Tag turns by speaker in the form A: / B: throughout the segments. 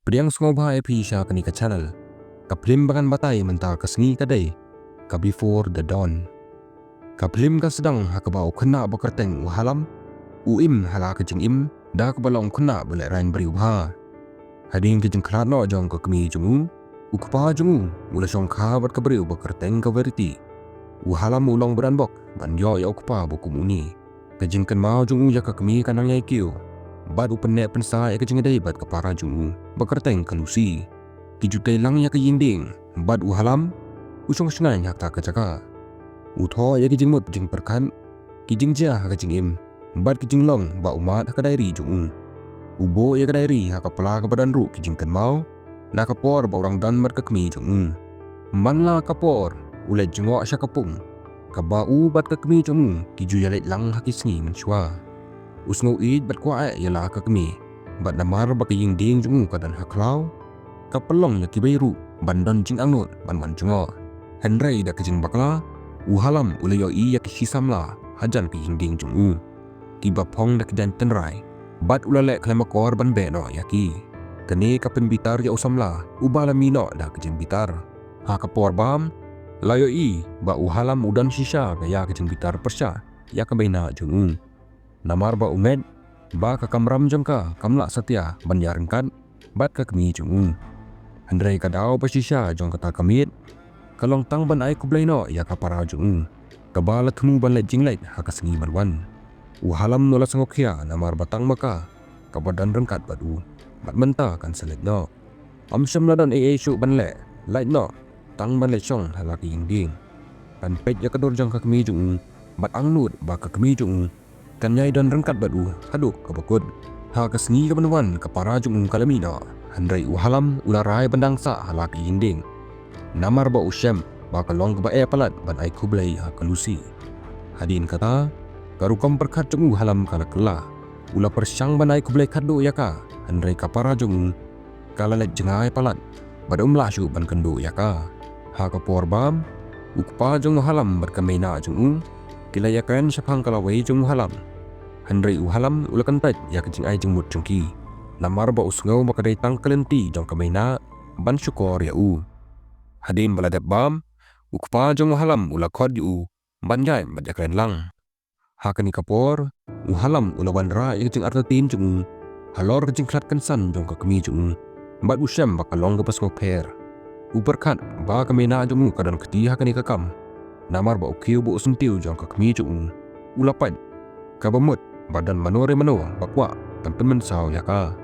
A: Priang sngoba episya kani ka channel. Kaplim bakan batay mental kasngi kadai. Ka before the dawn. Kaplim ka sedang hakabau kena bakarteng uhalam. Uim hala kejing im. Da kabalong kena boleh rain beri ubha. Hading kejing kelat no jong ka kemi jungu. Ukpa jungu. Mula syong ka bat kaberi bakarteng ka veriti. Uhalam ulong beranbok. Ban yo ya ukpa bukum uni. Kejing kan mau jungu ya ka kemi kanang yai kiu. Bad upenek pensa ya kejing edai bat kepara jungu. Bakarteng kalusi. Kijutai lang ya kayinding. Bad uhalam. Usong sengai hak tak kejaka. Utho ya kejing mut jing perkan. Kijing jah kejing im. Bad kejing long ba umat hak dairi jungu. Ubo ya dairi hak kepala kebadan ru kijing kan mau. Na kapor ba orang dan mat kekmi jungu. Manla kapor. Ulet jengok sya kapung. Kabau bat kekmi jungu. Kiju ya let lang hak isngi mensyua. Usngo id bat kuat ya lah kekmi. Bat namar ba kaying ding jungu kadan haklau. Kapelong ya kibairu bandan jing angnut ban jengok. Henry da kejing bakla. Uhalam ulayo i ya kisisam la. Hajan kaying ding jungu. Kibapong da kedan tenrai. Bat ulalek klemakor ban beno yaki. Kene kapen bitar ya usam la. Ubala mino da kejing bitar. Ha kapor bam. Layo i ba uhalam udan sisa kaya kejing bitar persya. Ya kabaina jungu. Namar ba umed. Ba kakamram jengka kamla setia ban yarengkat. Bat kekmi jungu. Hendrai kadau pasisya jong kata kamit. Kalong tang ban ai kublai no ya kapara jungu. Kabala temu ban let jinglait haka sengi marwan. Uhalam nola sangokya namar batang maka. Kabadan rengkat badu. Bat menta kan selet no. Amsyam ladan syuk ban le. Lait no. Tang ban let syong halaki inding. Kan pet ya kador jong kakmi jungu. Bat angnut ba kakmi jungu. Kan nyai dan rengkat badu. Haduk kabakut. Haka sengi kabanwan kapara jungu kalami no. Hendrai uhalam ularai bandangsa halaki inding. Namar ba usyam ba kalong ba palat ban ai kublai ha kalusi. Hadin kata karukam perkat jungu halam kala kela. Ula persyang ban ai kublai kadu yaka. Hendrai kapara jungu kala let jengai palat. Bada umlasyu ban kendu yaka. Ha kapor bam ukpa jungu halam bat kamena jungu. Kila yakan syapang kalawai jungu halam. Hendrai uhalam ula kentat ya kejing ai jengmut jengki. Namar ba usngau makadai tang kelenti jong kamaina ban syukor ya u. Hadin baladap bam ukpa jong halam ula kod yu ban jai bat yakren lang. Hakani kapor uhalam ula ban ra ya kejing artatin jong halor kejing klat kensan jong kakmi jong bat usyam bakalong kepas ngoper. Uperkat ba kamaina jong kadan keti hakani kakam. Namar ba ukiu bu usuntiu jong kakmi jong ulapat kabamut badan manore mano bakwa tempen saw yaka.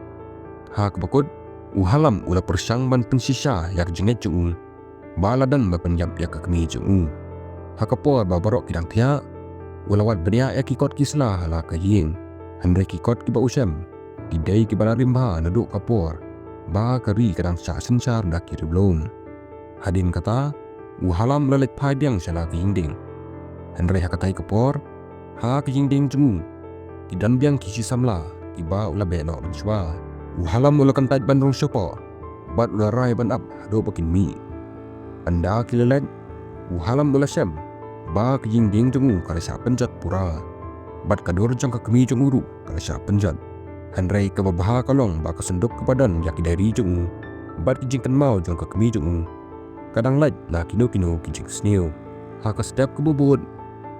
A: Ha kabakut uhalam ula persyang ban pensisa yak jenget jung baladan bapenyap yak kekmi jung. Ha kapor babarok kidang tia ulawat benia yak kikot kisla hala kaying. Hendrai kikot kiba usyam kidai kibala rimba naduk kapor ba kari kadang sya sensar dak kiriblon. Hadin kata uhalam lalet padiang syala kayingding. Hendrai hakatai kapor ha kayingding jung kidan biang kisi samla kiba ula beno mensyua. Uhalam ula kentat bandung syopo. Bat ula rai ban ap hado pakin mi. Anda kilalet. Uhalam ula syam. Ba kejingding jungu kala sya penjat pura. Bat kador jang kakmi junguru kala sya penjat. Hendrai kebabaha kalong ba kesenduk kebadan yaki dari jungu. Bat kejingkan mau jang kakmi jungu. Kadang lait na kino-kino kejing sniu. Ha kesedap kebubut.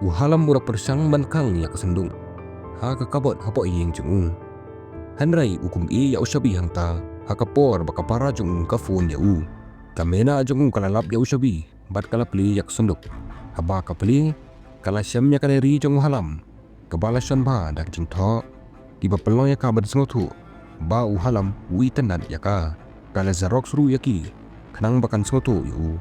A: Uhalam ula persyang ban kang ya kesendung. Ha kekabot hapo iying jungu. Hendrai ukum ya usyabi hangta. Hakapor bakapara jung kafun ya u. Kamena jung kalalap ya usyabi. Bat kalapli yak senduk. Haba kapli kala syam ya kaderi jung halam. Kabalasyan ba dak jing tho. Tiba pelong ya kabad sengotu. Ba uhalam ui tenat yaka. Kala zarok suru yaki. Kenang bakan sengotu ya u.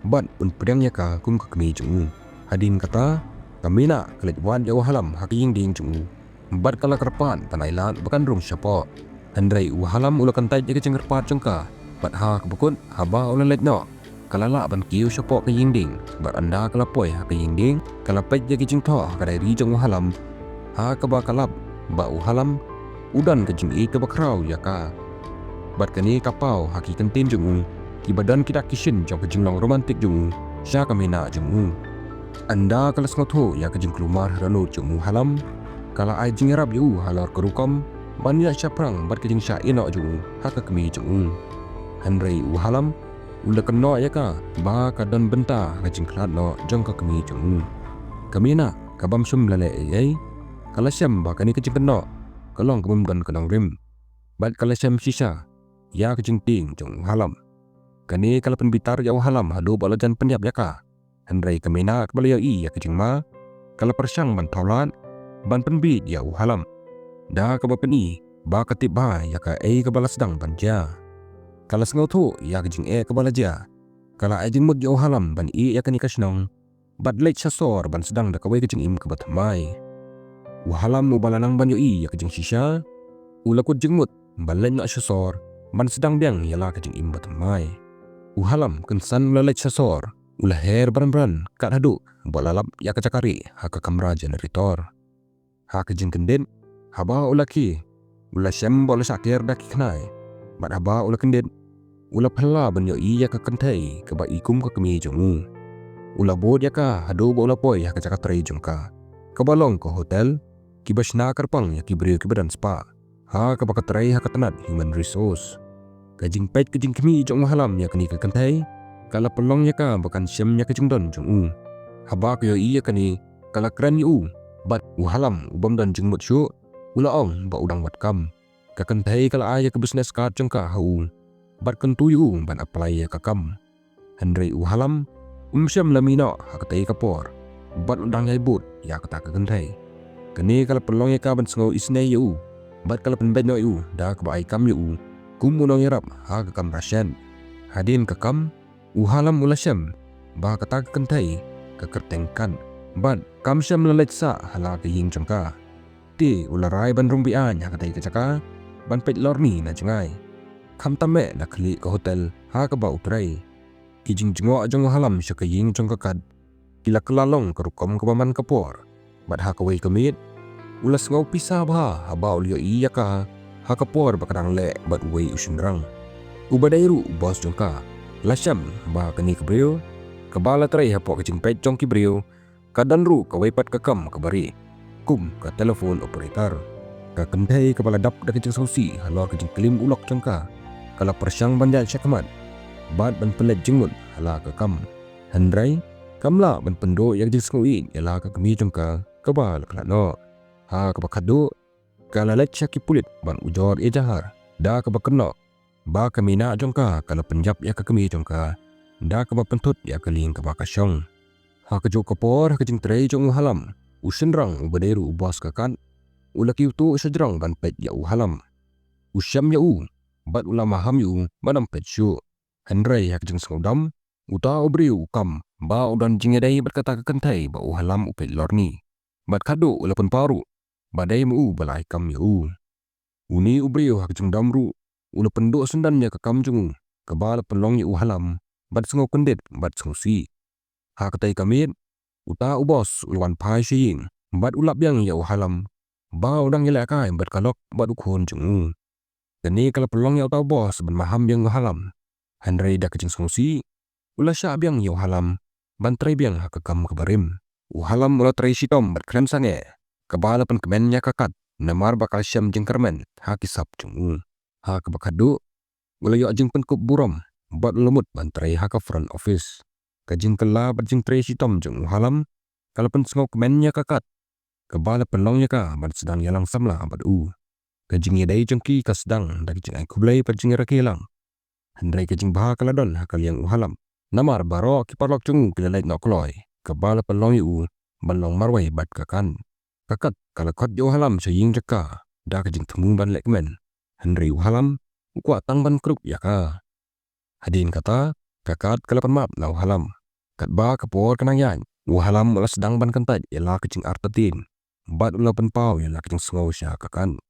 A: Bat unpriang yaka kum kakmi jung. Hadin kata kamena kalit wan ya uhalam hakiying ding jung. Bat kala kerpan tanai lat bakan rung syapo. Hendrai uhalam ula kentai ya kecing kerpat jengka. Bat ha kebukut haba ula let no. Kala la ban kiu syapo ke yingding. Bat anda kala poi ha ke yingding. Kala pet ya kecing tho kadai ri jeng uhalam. Ha keba kalap ba uhalam udan kecing i keba krau ya ka. Bat kani kapau haki kentin jeng. Ki badan kita kishin jong kecing long romantik jeng. Sya kamena jeng. Anda kala sengoto ya kecing kelumar ranut jeng uhalam. Kala ai jingerap yu halor kerukam Banyak syaprang bat kejing sya ino jung haka kemi jung. Henry uhalam ula keno ya ka ba kadon benta kejing klat no jong ka kemi jung. Kami na kabam sum lale ai kalasyam ba kani kejing keno kalong kabum don kenong rim. Bat kalasyam sisa ya kejing ting jung uhalam. Kani kalapan bitar ya uhalam hadu balajan penyap ya ka. Henry kami na kebaliau ya kejing ma kala persyang ban taulat ban penbit ya uhalam. Da kabapan ba katip ba ya ka kabala sedang banja. Kala sengau tu ya kejing kabala ja. Kala ajing mud ya uhalam ban ya kani kasnong. Bat late sasor ban sedang da kawai kejing kabat mai. Uhalam ubalanang ban ya kejing sisa. Ula kut jengmut ban late nak sasor ban sedang biang ya la kejing bat mai. Uhalam kensan ula late sasor. Ula her baran-baran kat hadu bolalap ya kacakari haka kamera generator. Haka jing kendin haba ula ki ula syam bola sakir dak knai. Bat haba ula kendin ula phala ban ya ka kentai ke ba ikum ka kemi jong. Ula bod ya ka hadu bola poi haka cakatrai jong ka. Kebalong ke hotel ki basna karpang ya ki beri ke badan spa. Ha ka bakatrai haka tenat human resource. Kajing pet kejing kemi jong halam ya keni ke kentai. Kala pelong ya ka bakan syam ya kejing don jong. Haba ke ya kani kala keren yu bat uhalam ubam dan jengmut syu ula ong ba udang wat kam ka kentai kala aya ke business card jong ka hau bat kentu yu ban apply ya ka kam. Henry uhalam syam lamina hakatai kapor bat udang yai but ya kata ka kentai kani kala pelong ya ka ban sengau isnai yu bat kala penben yu da ka ba ai kam yu kum unong yarap ha ka kam rasyan hadin ka kam uhalam ula syam ba kata ka kentai ka kertengkan bat kam syam lalet sa hala ke ying jongka ti ularai ban rumbian ya katai kacaka ban pet lorni na jengai kam tame na kli ke hotel ha ka ba utrai kijing jengo jong halam sya ke ying jong kad kila kelalong ke rukom ke paman kapor bat ha ka wei kemit ulas ngau pisah ba ha ba ulio iya ka ha kapor bakadang le bat wei usunrang ubadairu bos jongka lasyam ba kani kebreu kebala trai ha po kijing pet jong kibreu kadan ru ka wepat ka kam ka bari kum ka telefon operator ka kendai kepala dap da kejing sausi halor kejing kelim ulok jangka kala persyang bandal syakmat bat ban pelet jengut hala ka kam Henry kamla ban pendo yang jing sengui yala ka kemi jangka kabal klano ha ka bakadu kala let syaki pulit ban ujor jahar da ka bakeno ba kamina jangka kala penjap ya ka kemi jangka da ka pentut ya keling ka bakasyong ha ka jo kapor ka jing trei jong halam usenrang ubaderu ubas kakan ulaki tu sejerang ban pet ya halam usyam ya bat ulama ham yu banam pet syu Henry ya jeng sengudam uta obri ukam ba udan jingedai berkata ke kentai ba halam upet lorni bat kado ulapun paru badai mu balai kam ya uni ubri hak jeng damru ula penduk sendannya ke kam jung kebal pelong ya halam bat sengo kendit bat sengusi ha katai kamit uta ubos ulwan pai sying bat ulap yang ya halam ba udang yela kai bat kalok bat ukon jung kani kala pelong ya uta ubos ban maham yang halam Henry dak kejing sungsi ula sya biang ya halam ban trai biang ha kakam kabarim halam ula trai sitom bat krem sange kabala pen kemennya kakat namar bakal syam jeng kermen ha kisap jung ha kabakadu ula yo jeng pen kup buram bat lemut ban trai ha ka front office kajing kela berjing tray sitom jeng halam kalau pen sengok kemennya kakat kebala penlongnya ka ban sedang yalang samla bat kajing yadai jengki ka sedang dak jeng ai kublai berjing rakilang Henry kajing bah kaladon hakal yang halam namar baro ki parlok jeng kilalait nok loy kebala penlong yu ban long marwai bat kakan kakat kalau kot yo halam saying jeka dak kajing temu ban lekmen Henry halam ukwa tang ban krup ya ka hadin kata kakat kalapan map lau halam kat ba kapor kenang yan halam ula sedang ban kentat yala kecing artatin bat ula penpau yala kecing sengau sya kakan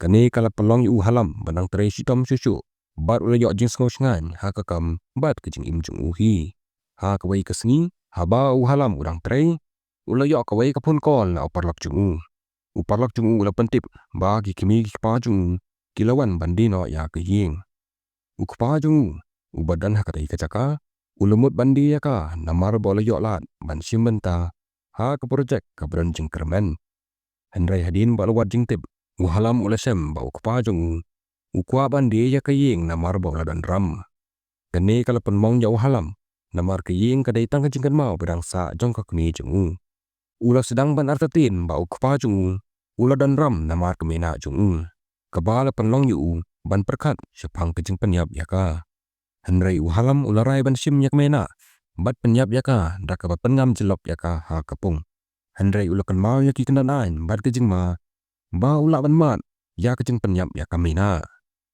A: kani kala pelong yu halam banang tray sitom susu bat ula yok jing sengau syangan ha kakam bat kecing imjung uhi ha kawai kesengi haba halam udang tray ula yok kawai kapun kol na uparlak jung uparlak jung ula pentip ba kikimi kikpa jung kilawan bandino ya keying ukpa jung ubadan hakatai kacaka ulemut bandi ya ka namar bola yok lat ban simbenta ha ke projek ke beranjing kermen Henry hadin balawat jing tip Uhalam ulasem bau kepajung ukwaban dia ya kayeng namar bau dan ram. Kene kalapan mong ya uhalam namar kayeng kadai tang kajingkan mau berangsa jong kakni jung. Ula sedang ban artatin bau kepajung ula dan ram namar kemena jung. Kabala penlong yu ban perkat sepang kajing penyap yaka. Henry uhalam ularai ban sim yak mena. Bat penyap yaka daka pengam jelop yaka ha kapung. Henry ulakan mau yaki kenaan bat kajing ma. Ba ula ban mat ya kajing penyap yaka mena.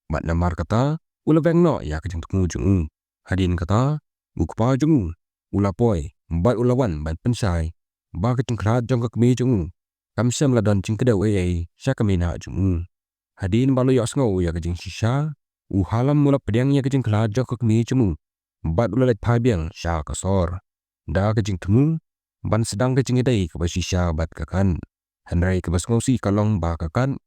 A: Bat namar kata ula beng no ya kajing tungu jung. Hadin kata ukpa jung ula poi bat ulawan ban pensai. Ba kajing kerat jong kakmi jung. Kamsem ladon jing kedau syaka mena jung. Hadin balu yak ngau ya kajing shisha. Uhalam mula pedang ya kajing kerat jong kakmi jung. Bat ula let pabiang sya kasor. Da kajing temu ban sedang kajing edai kebas shisha bat kakan. Henry kebas ngosi kalong ba kakan.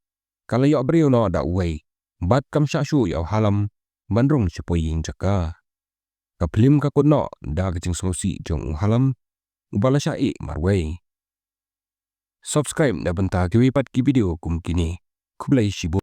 A: Kalau yak beriu no da uai. Bat kam sya-syu ya uhalam bandrung sepoi ing jaka. Kaplim kakut no da kajing ngosi jong uhalam. Ubala syai marwai. Subscribe na benta kiwipat ki video kum kini. Kublai shibu.